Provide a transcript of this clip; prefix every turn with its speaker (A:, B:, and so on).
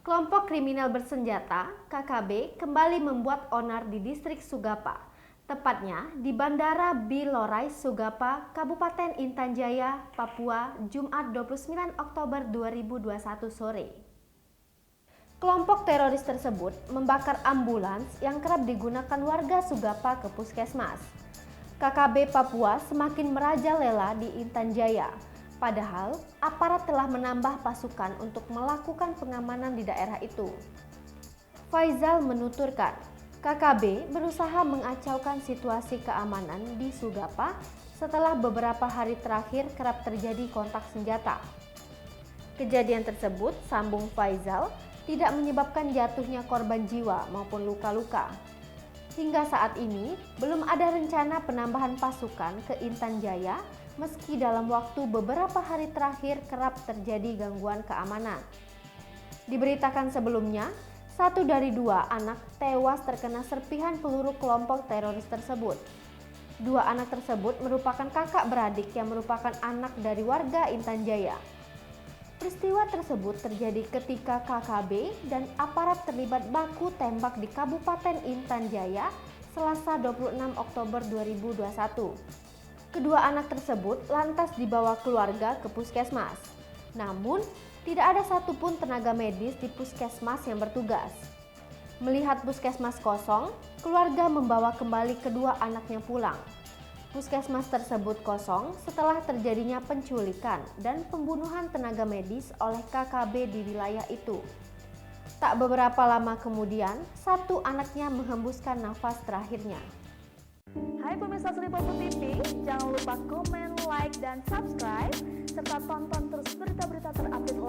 A: Kelompok kriminal bersenjata KKB kembali membuat onar di distrik Sugapa, tepatnya di Bandara Bilorai Sugapa, Kabupaten Intan Jaya, Papua, Jumat 29 Oktober 2021 sore. Kelompok teroris tersebut membakar ambulans yang kerap digunakan warga Sugapa ke puskesmas. KKB Papua semakin merajalela di Intan Jaya. Padahal, aparat telah menambah pasukan untuk melakukan pengamanan di daerah itu. Faizal menuturkan, KKB berusaha mengacaukan situasi keamanan di Sugapa setelah beberapa hari terakhir kerap terjadi kontak senjata. Kejadian tersebut, sambung Faizal, tidak menyebabkan jatuhnya korban jiwa maupun luka-luka. Hingga saat ini, belum ada rencana penambahan pasukan ke Intan Jaya meski dalam waktu beberapa hari terakhir kerap terjadi gangguan keamanan. Diberitakan sebelumnya, 1 dari 2 anak tewas terkena serpihan peluru kelompok teroris tersebut. 2 anak tersebut merupakan kakak beradik yang merupakan anak dari warga Intan Jaya. Peristiwa tersebut terjadi ketika KKB dan aparat terlibat baku tembak di Kabupaten Intan Jaya Selasa 26 Oktober 2021. Kedua anak tersebut lantas dibawa keluarga ke puskesmas. Namun, tidak ada satupun tenaga medis di puskesmas yang bertugas. Melihat puskesmas kosong, keluarga membawa kembali kedua anaknya pulang. Puskesmas tersebut kosong setelah terjadinya penculikan dan pembunuhan tenaga medis oleh KKB di wilayah itu. Tak beberapa lama kemudian, 1 anaknya menghembuskan nafas terakhirnya.
B: Hai pemirsa Sri Popo TV, jangan lupa komen, like, dan subscribe, serta tonton terus berita-berita terupdate